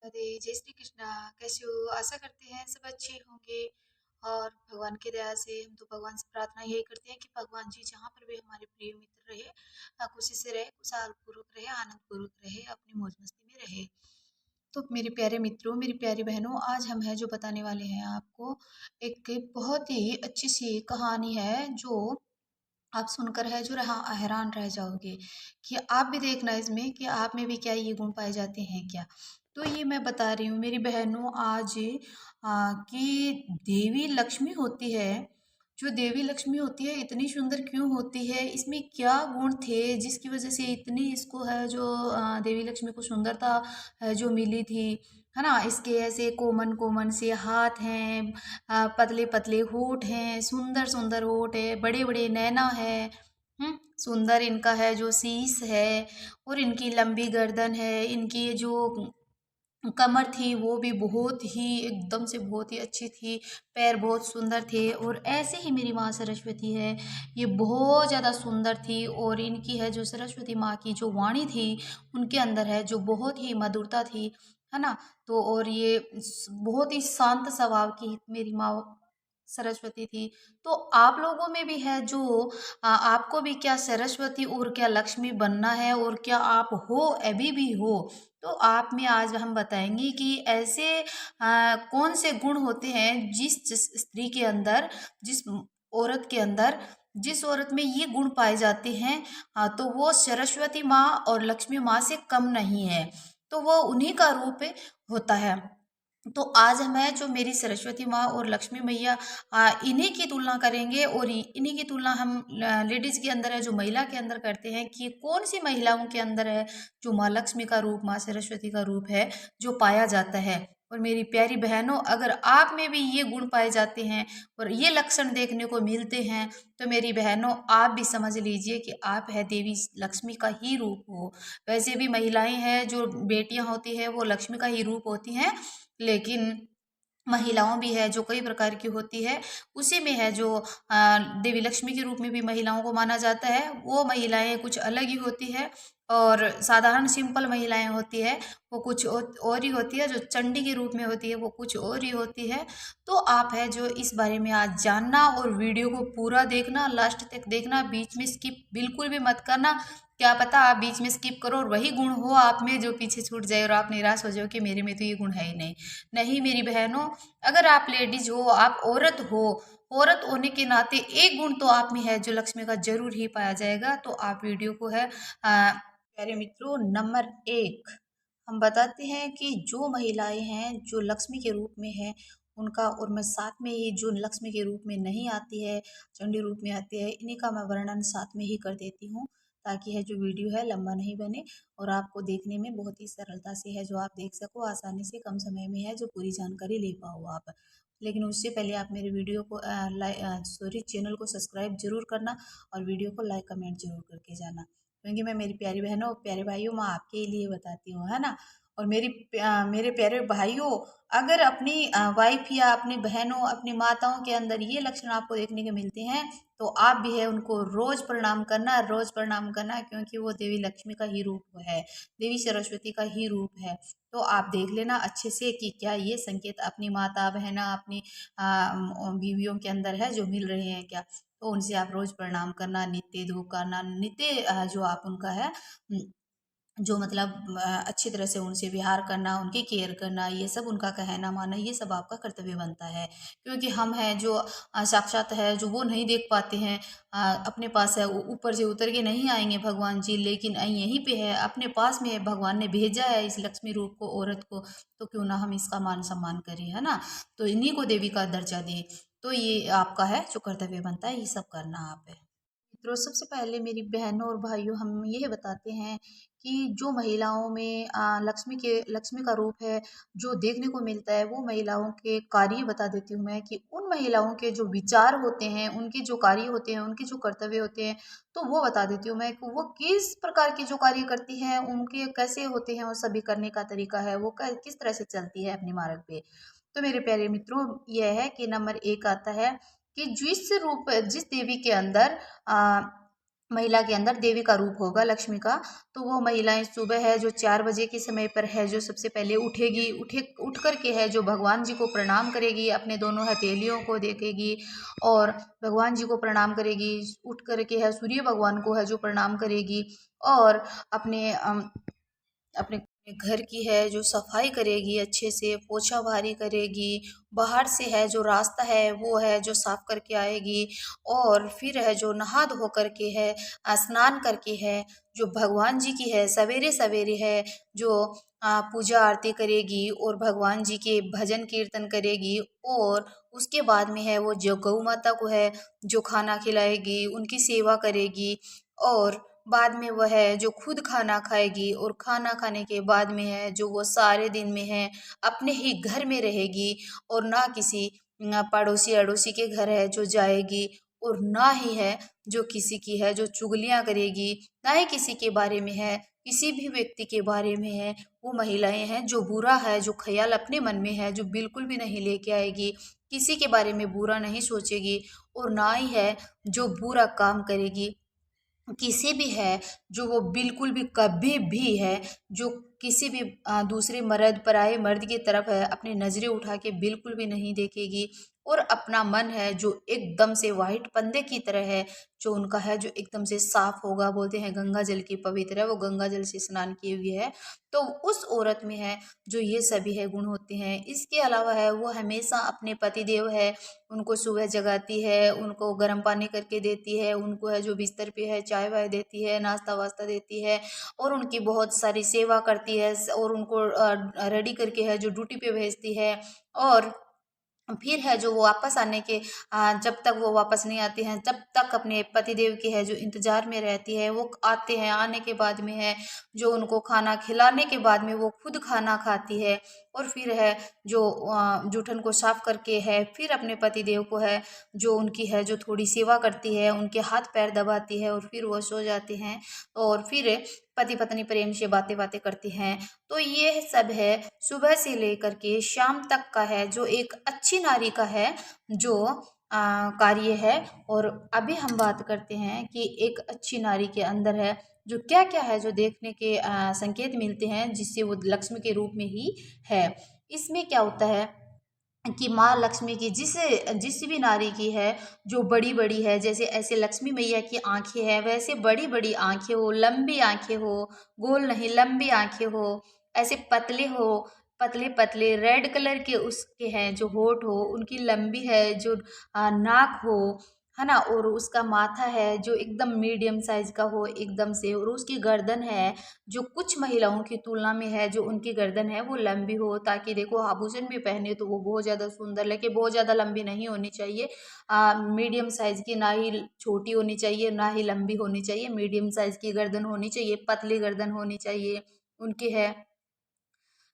राधे, जय श्री कृष्णा। कैसे हो? आशा करते हैं सब अच्छे होंगे और भगवान की दया से हम तो भगवान से प्रार्थना यही करते हैं कि भगवान जी जहाँ पर भी हमारे प्रिय मित्र रहे, खुशी से रहे, खुशहाल पूर्वक रहे, आनंद पूर्वक रहे, अपनी मौज मस्ती में रहे। तो मेरे प्यारे मित्रों, मेरी प्यारी बहनों, आज हम है जो बताने वाले हैं आपको एक बहुत ही अच्छी सी कहानी है जो आप सुनकर है जो हैरान रह जाओगे कि आप भी देखना इसमें कि आप में भी क्या ये गुण पाए जाते हैं क्या। तो ये मैं बता रही हूँ मेरी बहनों आज कि देवी लक्ष्मी होती है, जो देवी लक्ष्मी होती है इतनी सुंदर क्यों होती है, इसमें क्या गुण थे जिसकी वजह से इतनी इसको है जो देवी लक्ष्मी को सुंदरता है जो मिली थी, है ना। इसके ऐसे कोमन कोमन से हाथ हैं, पतले पतले होठ हैं, सुंदर सुंदर होठ है, बड़े बड़े नैना है। सुंदर इनका है जो शीश है, और इनकी लंबी गर्दन है, इनकी जो कमर थी वो भी बहुत ही एकदम से बहुत ही अच्छी थी, पैर बहुत सुंदर थे। और ऐसे ही मेरी माँ सरस्वती है, ये बहुत ज़्यादा सुंदर थी, और इनकी है जो सरस्वती माँ की जो वाणी थी उनके अंदर है जो बहुत ही मधुरता थी, है ना। तो और ये बहुत ही शांत स्वभाव की मेरी माँ सरस्वती थी। तो आप लोगों में भी है जो आपको भी क्या सरस्वती और क्या लक्ष्मी बनना है, और क्या आप हो अभी भी हो, तो आप में आज हम बताएंगे कि ऐसे कौन से गुण होते हैं जिस स्त्री के अंदर, जिस औरत के अंदर, जिस औरत में ये गुण पाए जाते हैं, तो वो सरस्वती माँ और लक्ष्मी माँ से कम नहीं है, तो वो उन्हीं का रूप होता है। तो आज मैं जो मेरी सरस्वती माँ और लक्ष्मी मैया, इन्हीं की तुलना करेंगे, और इन्हीं की तुलना हम लेडीज के अंदर है जो महिला के अंदर करते हैं कि कौन सी महिलाओं के अंदर है जो माँ लक्ष्मी का रूप, माँ सरस्वती का रूप है जो पाया जाता है। और मेरी प्यारी बहनों, अगर आप में भी ये गुण पाए जाते हैं और ये लक्षण देखने को मिलते हैं, तो मेरी बहनों आप भी समझ लीजिए कि आप है देवी लक्ष्मी का ही रूप हो। वैसे भी महिलाएं हैं जो बेटियां होती है वो लक्ष्मी का ही रूप होती हैं, लेकिन महिलाओं भी है जो कई प्रकार की होती है, उसी में है जो देवी लक्ष्मी के रूप में भी महिलाओं को माना जाता है, वो महिलाएं कुछ अलग ही होती है। और साधारण सिंपल महिलाएं होती है वो कुछ और ही होती है, जो चंडी के रूप में होती है वो कुछ और ही होती है। तो आप है जो इस बारे में आज जानना, और वीडियो को पूरा देखना, लास्ट तक देखना, बीच में स्किप बिल्कुल भी मत करना। क्या पता आप बीच में स्किप करो और वही गुण हो आप में जो पीछे छूट जाए और आप निराश हो जाओ कि मेरे में तो ये गुण है ही नहीं। नहीं मेरी बहनों, अगर आप लेडीज हो, आप औरत हो, औरत होने के नाते एक गुण तो आप में है जो लक्ष्मी का जरूर ही पाया जाएगा। तो आप वीडियो को है प्यारे मित्रों, नंबर एक हम बताते हैं कि जो महिलाएं हैं जो लक्ष्मी के रूप में है उनका, और मैं साथ में ही जो लक्ष्मी के रूप में नहीं आती है, चंडी रूप में आती है, इन्हीं का मैं वर्णन साथ में ही कर देती हूँ, ताकि है जो वीडियो है लंबा नहीं बने और आपको देखने में बहुत ही सरलता से है जो आप देख सको, आसानी से कम समय में है जो पूरी जानकारी ले पाओ आप। लेकिन उससे पहले आप मेरे वीडियो को चैनल को सब्सक्राइब जरूर करना, और वीडियो को लाइक कमेंट जरूर करके जाना, क्योंकि मैं मेरी प्यारी बहनों प्यारे भाइयों मैं आपके लिए बताती हूँ, है ना। और मेरे प्यारे भाइयों, अगर अपनी वाइफ या अपनी बहनों, अपनी माताओं के अंदर ये लक्षण आपको देखने के मिलते हैं, तो आप भी है उनको रोज प्रणाम करना, रोज प्रणाम करना, क्योंकि वो देवी लक्ष्मी का ही रूप है, देवी सरस्वती का ही रूप है। तो आप देख लेना अच्छे से कि क्या ये संकेत अपनी माता बहना, अपनी बीवियों के अंदर है जो मिल रहे हैं क्या। तो उनसे आप रोज प्रणाम करना, नित्य धूप करना, नित्य जो आप उनका है जो मतलब अच्छी तरह से उनसे व्यवहार करना, उनकी केयर करना, ये सब उनका कहना माना, ये सब आपका कर्तव्य बनता है। क्योंकि हम हैं जो साक्षात है जो वो नहीं देख पाते हैं, अपने पास है ऊपर से उतर के नहीं आएंगे भगवान जी, लेकिन यहीं पे है अपने पास में है, भगवान ने भेजा है इस लक्ष्मी रूप को, औरत को, तो क्यों ना हम इसका मान सम्मान करें, है ना। तो इन्हीं को देवी का दर्जा दें। तो ये आपका है जो कर्तव्य बनता है, ये सब करना आप है। मित्रों, सबसे पहले मेरी बहनों और भाइयों हम यह बताते हैं कि जो महिलाओं में लक्ष्मी का रूप है जो देखने को मिलता है, वो महिलाओं के कार्य बता देती हूँ मैं कि उन महिलाओं के जो विचार होते हैं, उनके जो कार्य होते हैं, उनके जो कर्तव्य होते हैं, तो वो बता देती हूँ मैं कि वो किस प्रकार के जो कार्य करती हैं, उनके कैसे होते हैं, और सभी करने का तरीका है वो किस तरह से चलती है अपने मार्ग पे। तो मेरे प्यारे मित्रों, यह है कि नंबर एक आता है कि जिस देवी के अंदर महिला के अंदर देवी का रूप होगा, लक्ष्मी का। तो वो महिलाएं सुबह है जो 4 बजे के समय पर है जो सबसे पहले उठेगी, उठ करके है जो भगवान जी को प्रणाम करेगी, अपने दोनों हथेलियों को देखेगी और भगवान जी को प्रणाम करेगी। उठ करके है सूर्य भगवान को है जो प्रणाम करेगी और अपने अपने घर की है जो सफाई करेगी, अच्छे से पोछा भारी करेगी, बाहर से है जो रास्ता है वो है जो साफ करके आएगी और फिर है जो नहा धो करके है स्नान करके है जो भगवान जी की है सवेरे सवेरे है जो पूजा आरती करेगी और भगवान जी के भजन कीर्तन करेगी और उसके बाद में है वो जो गौ माता को है जो खाना खिलाएगी, उनकी सेवा करेगी और बाद में वह है जो खुद खाना खाएगी और खाना खाने के बाद में है जो वो सारे दिन में है अपने ही घर में रहेगी और ना किसी पड़ोसी अड़ोसी के घर है जो जाएगी और ना ही है जो किसी की है जो चुगलियां करेगी, ना ही किसी के बारे में है किसी भी व्यक्ति के बारे में है वो महिलाएं हैं जो बुरा है जो ख्याल अपने मन में है जो बिल्कुल भी नहीं लेके आएगी, किसी के बारे में बुरा नहीं सोचेगी और ना ही है जो बुरा काम करेगी किसी भी है जो वो बिल्कुल भी कभी भी है जो किसी भी दूसरे मर्द पराये मर्द की तरफ है अपनी नजरें उठा के बिल्कुल भी नहीं देखेगी और अपना मन है जो एकदम से वाइट पंदे की तरह है जो उनका है जो एकदम से साफ होगा, बोलते हैं गंगा जल की पवित्र है, वो गंगा जल से स्नान किए हुए है। तो उस औरत में है जो ये सभी है गुण होते हैं। इसके अलावा है वो हमेशा अपने पति देव है उनको सुबह जगाती है, उनको गर्म पानी करके देती है, उनको है जो बिस्तर पे है चाय वाय देती है, नाश्ता वास्ता देती है और उनकी बहुत सारी सेवा करती है और उनको रेडी करके है जो ड्यूटी पे भेजती है और फिर है जो वो वापस आने के जब तक वो वापस नहीं आती हैं जब तक अपने पतिदेव के है जो इंतजार में रहती है। वो आते हैं, आने के बाद में है जो उनको खाना खिलाने के बाद में वो खुद खाना खाती है और फिर है जो जूठन को साफ करके है फिर अपने पतिदेव को है जो उनकी है जो थोड़ी सेवा करती है, उनके हाथ पैर दबाती है और फिर वो सो जाते हैं और फिर पति पत्नी प्रेम से बातें बातें करती हैं। तो ये सब है सुबह से लेकर के शाम तक का है जो एक अच्छी नारी का है जो कार्य है। और अभी हम बात करते हैं कि एक अच्छी नारी के अंदर है जो क्या क्या है जो देखने के संकेत मिलते हैं जिससे वो लक्ष्मी के रूप में ही है। इसमें क्या होता है कि माँ लक्ष्मी की जिस भी नारी की है जो बड़ी बड़ी है, जैसे ऐसे लक्ष्मी मैया की आंखें हैं वैसे बड़ी बड़ी आंखें हो, लंबी आंखें हो, गोल नहीं लंबी आंखें हो, ऐसे पतले हो, पतले पतले रेड कलर के उसके हैं जो होठ हो, उनकी लंबी है जो नाक हो, है ना, और उसका माथा है जो एकदम मीडियम साइज का हो एकदम से, और उसकी गर्दन है जो कुछ महिलाओं की तुलना में है जो उनकी गर्दन है वो लंबी हो, ताकि देखो आभूषण भी पहने तो वो बहुत ज़्यादा सुंदर लगे। बहुत ज़्यादा लंबी नहीं होनी चाहिए, मीडियम साइज की, ना ही छोटी होनी चाहिए ना ही लंबी होनी चाहिए, मीडियम साइज की गर्दन होनी चाहिए, पतली गर्दन होनी चाहिए उनकी है।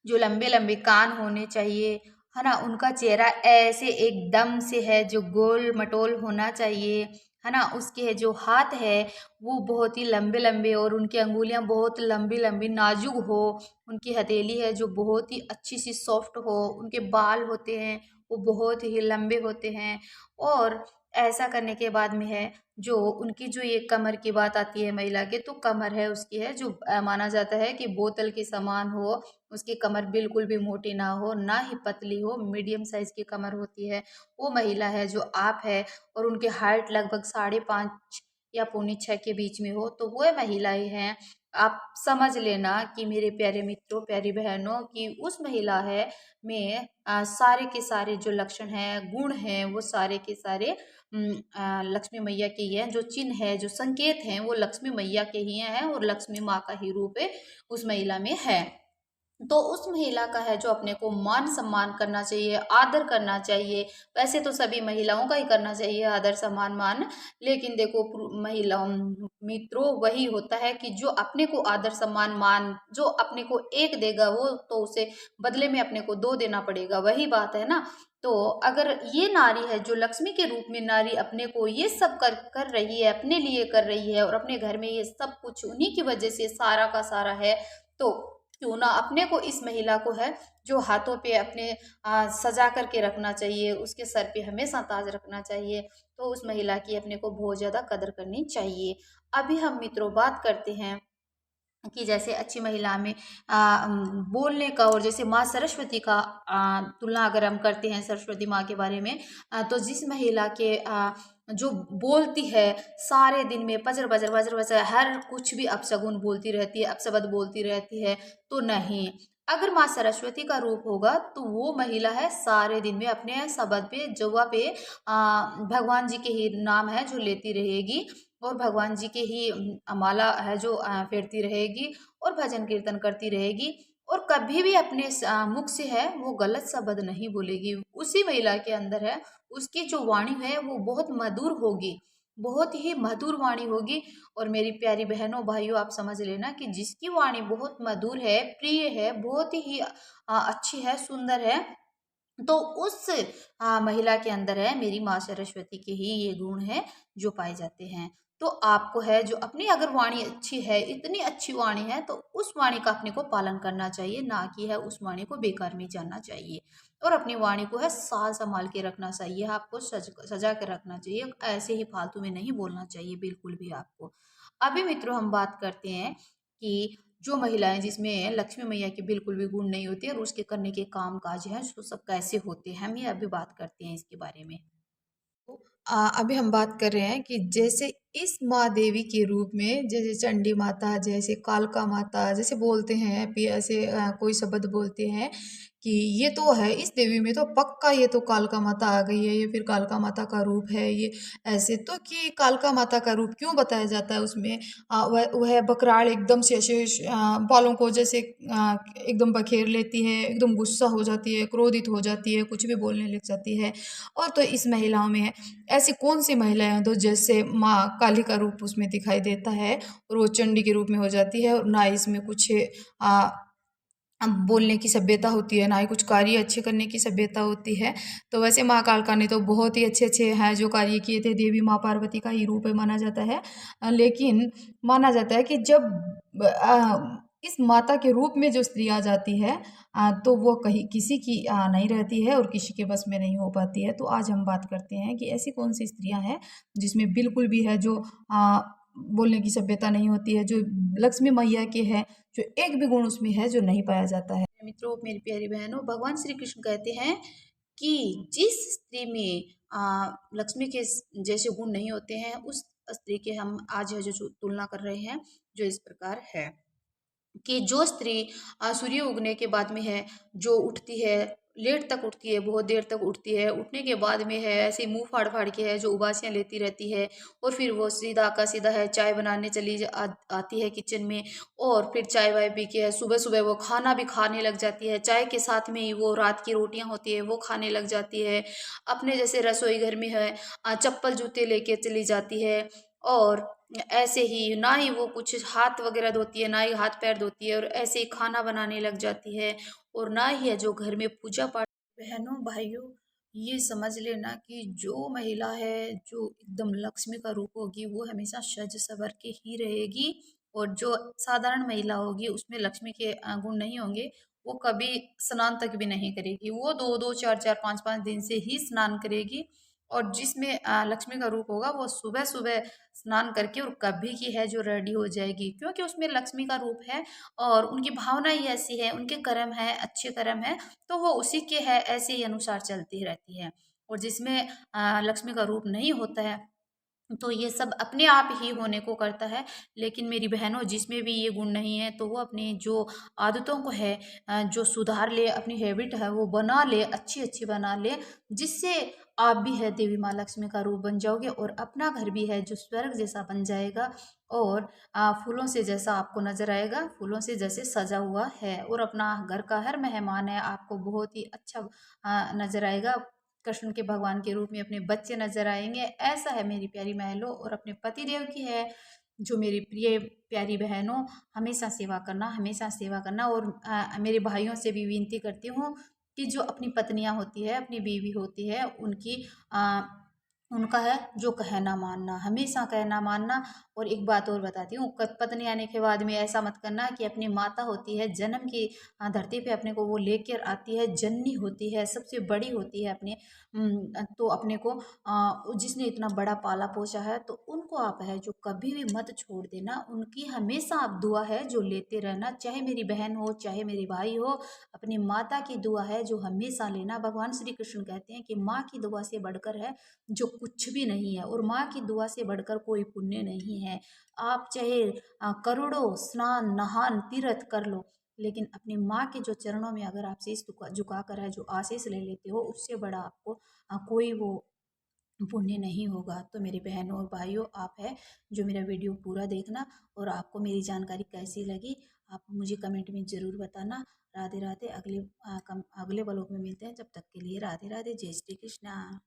जो लंबे लंबे कान होने चाहिए, है ना, उनका चेहरा ऐसे एकदम से है जो गोल मटोल होना चाहिए, है ना, उसके जो हाथ है वो बहुत ही लंबे लंबे और उनकी अंगुलियां बहुत लंबी लंबी नाजुक हो, उनकी हथेली है जो बहुत ही अच्छी सी सॉफ्ट हो, उनके बाल होते हैं वो बहुत ही लंबे होते हैं। और ऐसा करने के बाद में है जो उनकी जो ये कमर की बात आती है महिला के, तो कमर है उसकी है जो माना जाता है कि बोतल के समान हो, उसकी कमर बिल्कुल भी मोटी ना हो ना ही पतली हो, मीडियम साइज की कमर होती है वो महिला है जो आप है। और उनकी हाइट लगभग 5.5 या 5.75 के बीच में हो, तो वो महिलाएं हैं। आप समझ लेना कि मेरे प्यारे मित्रों प्यारी बहनों कि उस महिला है में सारे के सारे जो लक्षण हैं गुण हैं वो सारे के सारे लक्ष्मी मैया के ही हैं। जो चिन्ह है जो संकेत हैं वो लक्ष्मी मैया के ही हैं और लक्ष्मी माँ का ही रूप है उस महिला में है। तो उस महिला का है जो अपने को मान सम्मान करना चाहिए, आदर करना चाहिए। वैसे तो सभी महिलाओं का ही करना चाहिए आदर सम्मान मान, लेकिन देखो महिला मित्रों वही होता है कि जो अपने को आदर सम्मान मान जो अपने को एक देगा वो तो उसे बदले में अपने को दो देना पड़ेगा, वही बात है ना। तो अगर ये नारी है जो लक्ष्मी के रूप में नारी अपने को ये सब कर रही है, अपने लिए कर रही है और अपने घर में ये सब कुछ उन्हीं की वजह से सारा का सारा है, तो क्यों ना अपने को इस महिला को है जो हाथों पे अपने सजा करके रखना चाहिए, उसके सर पे हमेशा ताज रखना चाहिए। तो उस महिला की अपने को बहुत ज़्यादा कदर करनी चाहिए। अभी हम मित्रों बात करते हैं कि जैसे अच्छी महिला में बोलने का, और जैसे माँ सरस्वती का तुलना अगर हम करते हैं सरस्वती माँ के बारे में, तो जिस महिला के जो बोलती है सारे दिन में पजर बजर बजर बजर हर कुछ भी अपशगुन बोलती रहती है, अपशब्द बोलती रहती है, तो नहीं। अगर माँ सरस्वती का रूप होगा तो वो महिला है सारे दिन में अपने शब्द पे जुआ पे भगवान जी के ही नाम है जो लेती रहेगी, और भगवान जी के ही माला है जो फेरती रहेगी, और भजन कीर्तन करती रहेगी, और कभी भी अपने मुख से है वो गलत शब्द नहीं बोलेगी। उसी महिला के अंदर है, उसकी जो वाणी है वो बहुत मधुर होगी, बहुत ही मधुर वाणी होगी। और मेरी प्यारी बहनों भाइयों, आप समझ लेना कि जिसकी वाणी बहुत मधुर है, प्रिय है, बहुत ही अच्छी है, सुंदर है, तो उस महिला के अंदर है मेरी माँ सरस्वती के ही ये गुण है जो पाए जाते हैं। तो आपको है जो अपनी अगर वाणी अच्छी है, इतनी अच्छी वाणी है, तो उस वाणी का अपने को पालन करना चाहिए, ना कि है उस वाणी को बेकार में जानना चाहिए। और अपनी वाणी को है साज संभाल के रखना चाहिए, आपको सजा के रखना चाहिए, ऐसे ही फालतू में नहीं बोलना चाहिए बिल्कुल भी आपको। अभी मित्रों हम बात करते हैं कि जो महिलाएं जिसमें लक्ष्मी मैया की बिल्कुल भी गुण नहीं होती है और उसके करने के काम काज हैं वो सब कैसे होते हैं, हम ये अभी बात करते हैं इसके बारे में। अभी हम बात कर रहे हैं कि जैसे इस माँ देवी के रूप में, जैसे चंडी माता, जैसे कालका माता, जैसे बोलते हैं ऐसे कोई शब्द बोलते हैं कि ये तो है इस देवी में तो पक्का ये तो कालका माता आ गई है, ये फिर कालका माता का रूप है ये। ऐसे तो कि कालका माता का रूप क्यों बताया जाता है उसमें? वह बकराल एकदम से ऐसे बालों को जैसे एकदम बखेर लेती है, एकदम गुस्सा हो जाती है, क्रोधित हो जाती है, कुछ भी बोलने लग जाती है। और तो इस महिलाओं में ऐसी कौन सी महिलाएं हैं तो जैसे माँ काली का रूप उसमें दिखाई देता है और वो चंडी के रूप में हो जाती है, और ना इसमें कुछ आ, बोलने की सभ्यता होती है, ना ही कुछ कार्य अच्छे करने की सभ्यता होती है। तो वैसे माँ कालका ने तो बहुत ही अच्छे अच्छे हैं जो कार्य किए थे, देवी माँ पार्वती का ही रूप है माना जाता है। लेकिन माना जाता है कि जब इस माता के रूप में जो स्त्री आ जाती है तो वो कहीं किसी की नहीं रहती है और किसी के बस में नहीं हो पाती है। तो आज हम बात करते हैं कि ऐसी कौन सी स्त्रियां हैं जिसमें बिल्कुल भी है जो बोलने की सभ्यता नहीं होती है, जो लक्ष्मी मैया के है, जो एक भी गुण उसमें है जो नहीं पाया जाता है। मित्रों, मेरी प्यारी बहनों, भगवान श्री कृष्ण कहते हैं कि जिस स्त्री में लक्ष्मी के जैसे गुण नहीं होते हैं, उस स्त्री के हम आज है जो तुलना कर रहे हैं, जो इस प्रकार है कि जो स्त्री सूर्य उगने के बाद में है जो उठती है, लेट तक उठती है, बहुत देर तक उठती है, उठने के बाद में है ऐसे मुंह फाड़ फाड़ के है जो उबासियां लेती रहती है, और फिर वो सीधा का सीधा है चाय बनाने आती है किचन में, और फिर चाय वाय पी के है सुबह सुबह वो खाना भी खाने लग जाती है, चाय के साथ में ही वो रात की रोटियां होती है वो खाने लग जाती है। अपने जैसे रसोई घर में है चप्पल जूते लेके चली जाती है, और ऐसे ही ना ही वो कुछ हाथ वगैरह धोती है, ना ही हाथ पैर धोती है, और ऐसे ही खाना बनाने लग जाती है, और ना ही है जो घर में पूजा पाठ। बहनों भाइयों, ये समझ लेना कि जो महिला है जो एकदम लक्ष्मी का रूप होगी वो हमेशा सज सवर के ही रहेगी, और जो साधारण महिला होगी उसमें लक्ष्मी के गुण नहीं होंगे, वो कभी स्नान तक भी नहीं करेगी, वो दो दो चार चार पाँच पाँच दिन से ही स्नान करेगी। और जिसमें लक्ष्मी का रूप होगा वो सुबह सुबह स्नान करके और कभी की है जो रेडी हो जाएगी, क्योंकि उसमें लक्ष्मी का रूप है और उनकी भावना ही ऐसी है, उनके कर्म है, अच्छे कर्म है, तो वो उसी के है ऐसे ही अनुसार चलती रहती है। और जिसमें लक्ष्मी का रूप नहीं होता है तो ये सब अपने आप ही होने को करता है। लेकिन मेरी बहनों, जिसमें भी ये गुण नहीं है तो वो अपनी जो आदतों को है जो सुधार ले, अपनी हैबिट है वो बना ले, अच्छी अच्छी बना ले, जिससे आप भी है देवी माँ लक्ष्मी का रूप बन जाओगे, और अपना घर भी है जो स्वर्ग जैसा बन जाएगा, और फूलों से जैसा आपको नजर आएगा, फूलों से जैसे सजा हुआ है, और अपना घर का हर मेहमान है आपको बहुत ही अच्छा नजर आएगा, कृष्ण के भगवान के रूप में अपने बच्चे नजर आएंगे। ऐसा है मेरी प्यारी महलों, और अपने पति देव की है जो मेरी प्रिय प्यारी बहनों, हमेशा सेवा करना, हमेशा सेवा करना। और मेरे भाइयों से भी विनती करती हूँ कि जो अपनी पत्नियां होती है, अपनी बीवी होती है, उनकी उनका है जो कहना मानना, हमेशा कहना मानना। और एक बात और बताती हूँ, पत्नी आने के बाद में ऐसा मत करना कि अपनी माता होती है जन्म की धरती पे अपने को वो लेकर आती है, जननी होती है, सबसे बड़ी होती है अपने तो अपने को जिसने इतना बड़ा पाला पोसा है, तो उनको आप है जो कभी भी मत छोड़ देना। उनकी हमेशा आप दुआ है जो लेते रहना, चाहे मेरी बहन हो चाहे मेरी भाई हो, अपनी माता की दुआ है जो हमेशा लेना। भगवान श्री कृष्ण कहते हैं कि माँ की दुआ से बढ़कर है जो कुछ भी नहीं है, और माँ की दुआ से बढ़कर कोई पुण्य नहीं है। आप चाहे करोड़ों स्नान नहान तीर्थ कर लो, लेकिन अपनी माँ के जो चरणों में अगर आप शीश झुका कर है जो आशीष ले लेते हो, उससे बड़ा आपको कोई वो पुण्य नहीं होगा। तो मेरी बहनों और भाइयों, आप है जो मेरा वीडियो पूरा देखना, और आपको मेरी जानकारी कैसी लगी आप मुझे कमेंट में ज़रूर बताना। राधे राधे। अगले ब्लॉग में मिलते हैं, जब तक के लिए राधे राधे, जय श्री कृष्णा।